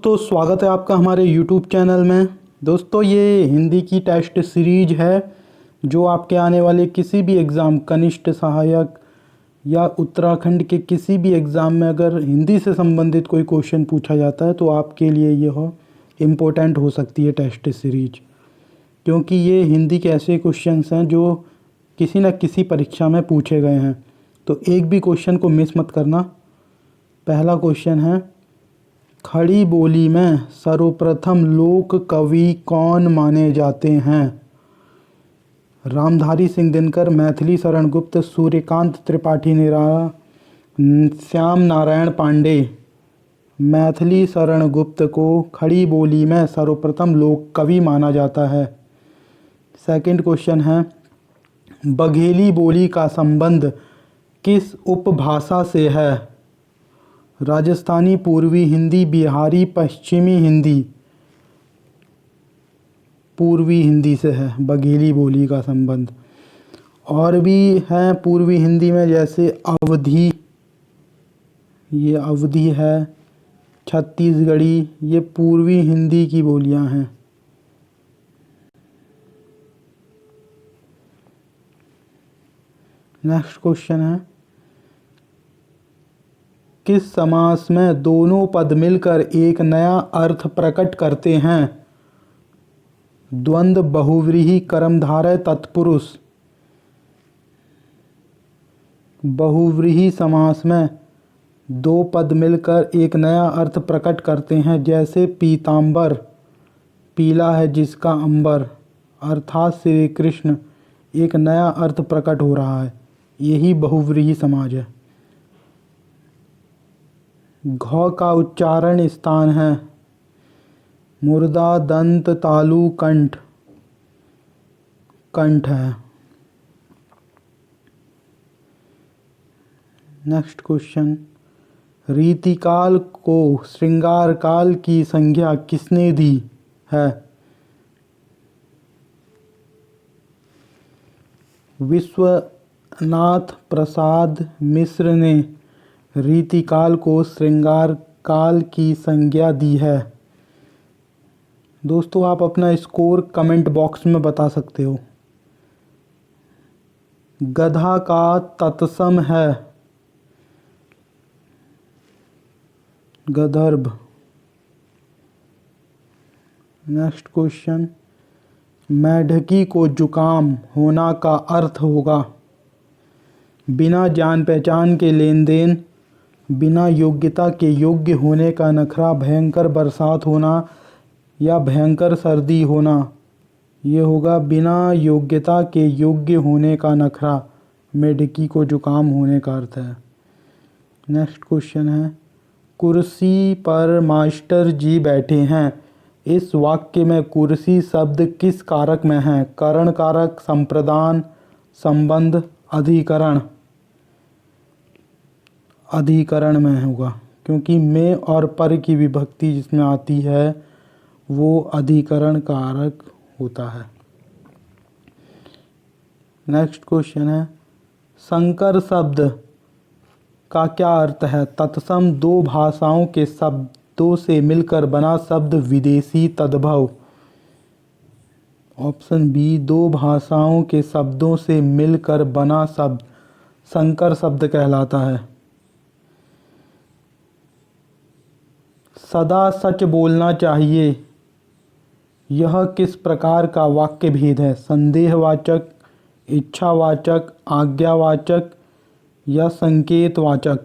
दोस्तों स्वागत है आपका हमारे YouTube चैनल में। दोस्तों ये हिंदी की टेस्ट सीरीज है जो आपके आने वाले किसी भी एग्ज़ाम, कनिष्ठ सहायक या उत्तराखंड के किसी भी एग्ज़ाम में अगर हिंदी से संबंधित कोई क्वेश्चन पूछा जाता है तो आपके लिए यह इम्पोर्टेंट हो सकती है टेस्ट सीरीज, क्योंकि ये हिंदी के ऐसे क्वेश्चंस हैं जो किसी न किसी परीक्षा में पूछे गए हैं। तो एक भी क्वेश्चन को मिस मत करना। पहला क्वेश्चन है, खड़ी बोली में सर्वप्रथम लोक कवि कौन माने जाते हैं? रामधारी सिंह दिनकर, मैथिली शरण गुप्त, सूर्यकांत त्रिपाठी निराला, श्याम नारायण पांडे। मैथिली शरण गुप्त को खड़ी बोली में सर्वप्रथम लोक कवि माना जाता है। सेकंड क्वेश्चन है, बघेली बोली का संबंध किस उपभाषा से है? राजस्थानी, पूर्वी हिंदी, बिहारी, पश्चिमी हिंदी। पूर्वी हिंदी से है बघेली बोली का संबंध। और भी हैं पूर्वी हिंदी में, जैसे अवधी, ये अवधी है, छत्तीसगढ़ी, ये पूर्वी हिंदी की बोलियां हैं। नेक्स्ट क्वेश्चन है, किस समास में दोनों पद मिलकर एक नया अर्थ प्रकट करते हैं? द्वंद्व, बहुव्रीहि, कर्मधारय, तत्पुरुष। बहुव्रीहि समास में दो पद मिलकर एक नया अर्थ प्रकट करते हैं, जैसे पीतांबर, पीला है जिसका अंबर, अर्थात श्री कृष्ण, एक नया अर्थ प्रकट हो रहा है। यही बहुव्रीहि समास है। घ का उच्चारण स्थान है मुर्दा, दंत, तालु, कंठ, कंठ है। नेक्स्ट क्वेश्चन, रीतिकाल को श्रृंगार काल की संज्ञा किसने दी है? विश्वनाथ प्रसाद मिश्र ने रीतिकाल को श्रृंगार काल की संज्ञा दी है। दोस्तों आप अपना स्कोर कमेंट बॉक्स में बता सकते हो। गधा का तत्सम है गंधर्व। नेक्स्ट क्वेश्चन, मेढकी को जुकाम होना का अर्थ होगा बिना जान पहचान के लेन देन, बिना योग्यता के योग्य होने का नखरा, भयंकर बरसात होना या भयंकर सर्दी होना। ये होगा बिना योग्यता के योग्य होने का नखरा, मेढकी को जुकाम होने का अर्थ है। नेक्स्ट क्वेश्चन है, कुर्सी पर मास्टर जी बैठे हैं। इस वाक्य में कुर्सी शब्द किस कारक में है? करण कारक, संप्रदान, संबंध, अधिकरण। अधिकरण में होगा, क्योंकि में और पर की विभक्ति जिसमें आती है वो अधिकरण कारक होता है। नेक्स्ट क्वेश्चन है, संकर शब्द का क्या अर्थ है? तत्सम, दो भाषाओं के शब्दों से मिलकर बना शब्द, विदेशी तद्भव। ऑप्शन बी, दो भाषाओं के शब्दों से मिलकर बना शब्द संकर शब्द कहलाता है। सदा सच बोलना चाहिए, यह किस प्रकार का वाक्य भेद है? संदेहवाचक, इच्छावाचक, आज्ञावाचक या संकेतवाचक?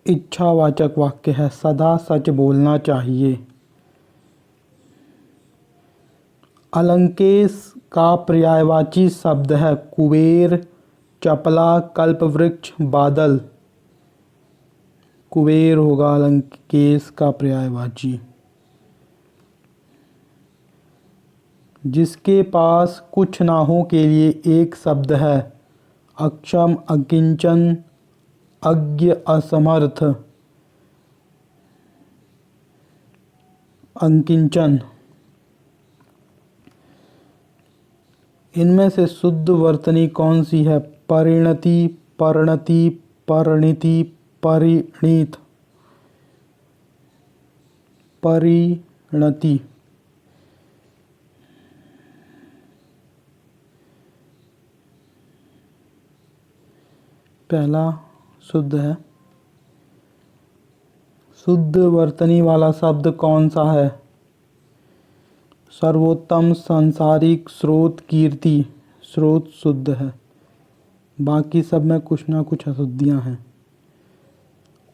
इच्छावाचक वाक्य है, सदा सच बोलना चाहिए। अलंकेश का पर्यायवाची शब्द है कुबेर, चपला, कल्पवृक्ष, बादल। कुबेर होगा अलंकेश का पर्यायवाची। जिसके पास कुछ ना हो के लिए एक शब्द है, अक्षम, अकिंचन, अज्ञ, असमर्थ, अकिंचन। इनमें से शुद्ध वर्तनी कौन सी है? परिणति, परिणति, परिणति, परिणीत, परिणति। पहला शुद्ध है। शुद्ध वर्तनी वाला शब्द कौन सा है? सर्वोत्तम, सांसारिक, स्रोत, कीर्ति। स्रोत शुद्ध है, बाकी सब में कुछ ना कुछ अशुद्धियाँ हैं।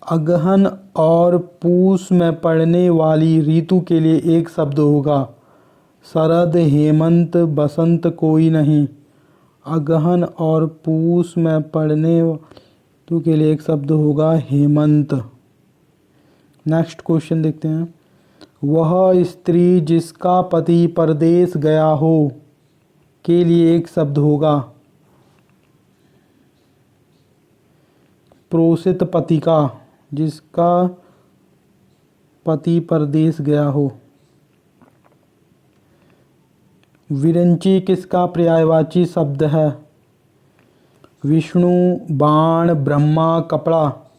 अगहन और पूस में पड़ने वाली ऋतु के लिए एक शब्द होगा। शरद, हेमंत, बसंत कोई नहीं। अगहन और पूस में पड़ने ऋतु के लिए एक शब्द होगा हेमंत। नेक्स्ट क्वेश्चन देखते हैं। वह स्त्री जिसका पति परदेश गया हो के लिए एक शब्द होगा। प्रोषित पतिका, जिसका पति परदेश गया हो। विरंची किसका पर्यायवाची शब्द है? विष्णु, बाण, ब्रह्मा, कपड़ा।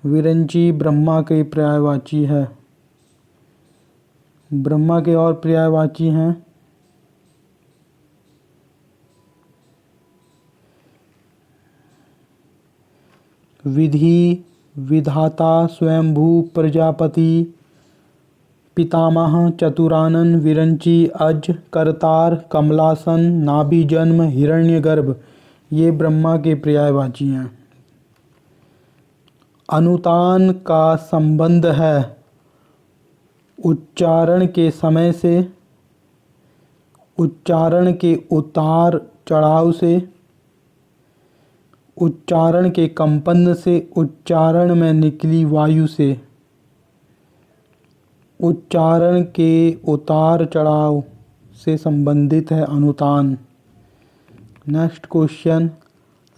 विरंची ब्रह्मा के पर्यायवाची है। ब्रह्मा के और पर्यायवाची हैं विधि, विधाता, स्वयंभू, प्रजापति, पितामह, चतुरानन, विरंची, अज, करतार, कमलासन, नाभि जन्म, हिरण्यगर्भ। ये ब्रह्मा के पर्यायवाची हैं। अनुतान का संबंध है उच्चारण के समय से, उच्चारण के उतार चढ़ाव से, उच्चारण के कंपन से, उच्चारण में निकली वायु से। उच्चारण के उतार चढ़ाव से संबंधित है अनुतान। Next question.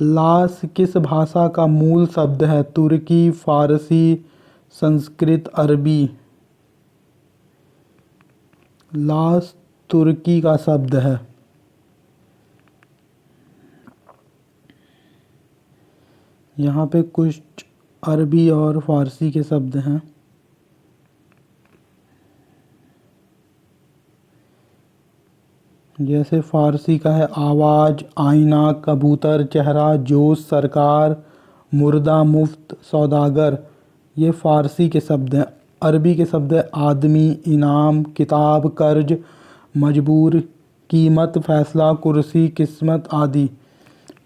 लाश किस भाषा का मूल शब्द है? तुर्की, फारसी, संस्कृत, अरबी। लाश तुर्की का शब्द है। यहाँ पे कुछ अरबी और फारसी के शब्द हैं। जैसे फारसी का है आवाज़, आईना, कबूतर, चेहरा, जोश, सरकार, मुर्दा, मुफ्त, सौदागर। ये फारसी के शब्द हैं। अरबी के शब्द है आदमी, इनाम, किताब, कर्ज, मजबूर, कीमत, फैसला, कुर्सी, किस्मत आदि।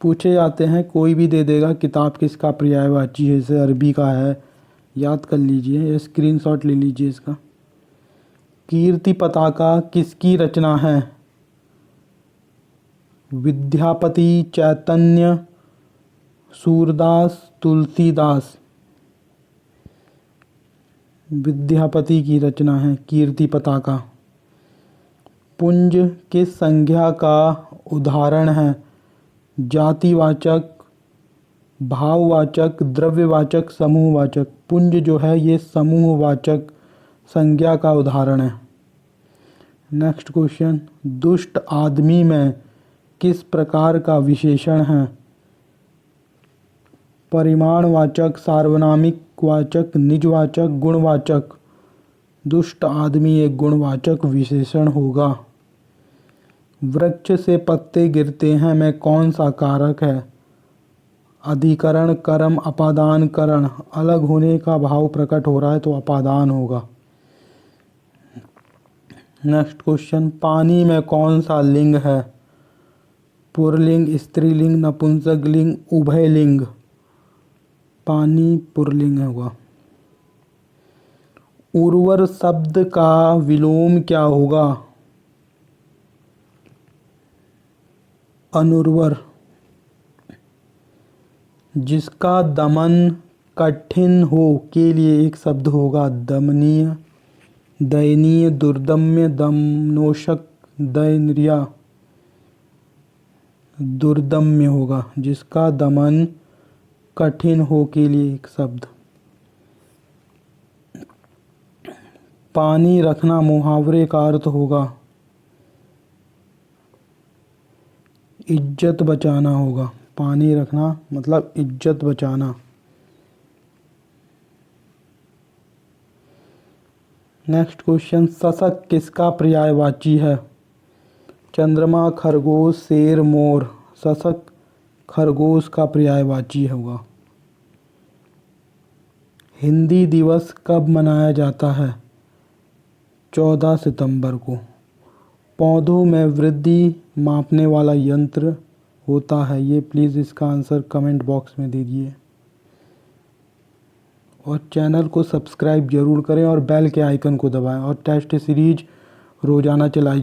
पूछे जाते हैं, कोई भी दे देगा किताब किसका पर्यायवाची है, जैसे अरबी का है, याद कर लीजिए या स्क्रीनशॉट ले लीजिए इसका। कीर्ति पताका किसकी रचना है? विद्यापति, चैतन्य, सूरदास, तुलसीदास। विद्यापति की रचना है कीर्ति पताका। पुंज किस संज्ञा का उदाहरण है? जातिवाचक, भाववाचक, द्रव्यवाचक, समूहवाचक। पुंज जो है ये समूहवाचक संज्ञा का उदाहरण है। Next question. दुष्ट आदमी में किस प्रकार का विशेषण है? परिमाणवाचक, सार्वनामिक वाचक, निजवाचक, गुणवाचक। दुष्ट आदमी एक गुणवाचक विशेषण होगा। वृक्ष से पत्ते गिरते हैं में कौन सा कारक है? अधिकरण, कर्म, अपादान, करण। अलग होने का भाव प्रकट हो रहा है तो अपादान होगा। Next question. पानी में कौन सा लिंग है? पुरलिंग, स्त्रीलिंग, नपुंसक लिंग, उभय लिंग। पानी पुरलिंग होगा। उर्वर शब्द का विलोम क्या होगा? अनुर्वर। जिसका दमन कठिन हो के लिए एक शब्द होगा दमनीय, दयनीय, दुर्दम्य, दमनोषक, दयनीय। दुर्दम्य होगा जिसका दमन कठिन हो के लिए एक शब्द। पानी रखना मुहावरे का अर्थ होगा इज्जत बचाना होगा। पानी रखना मतलब इज्जत बचाना। नेक्स्ट क्वेश्चन, शशक किसका पर्यायवाची है? चंद्रमा, खरगोश, शेर, मोर। शशक खरगोश का पर्यायवाची होगा। हिंदी दिवस कब मनाया जाता है? 14 सितंबर को। पौधों में वृद्धि मापने वाला यंत्र होता है ये, प्लीज़ इसका आंसर कमेंट बॉक्स में दीजिए। और चैनल को सब्सक्राइब जरूर करें और बेल के आइकन को दबाएं और टेस्ट सीरीज रोज़ाना चलाई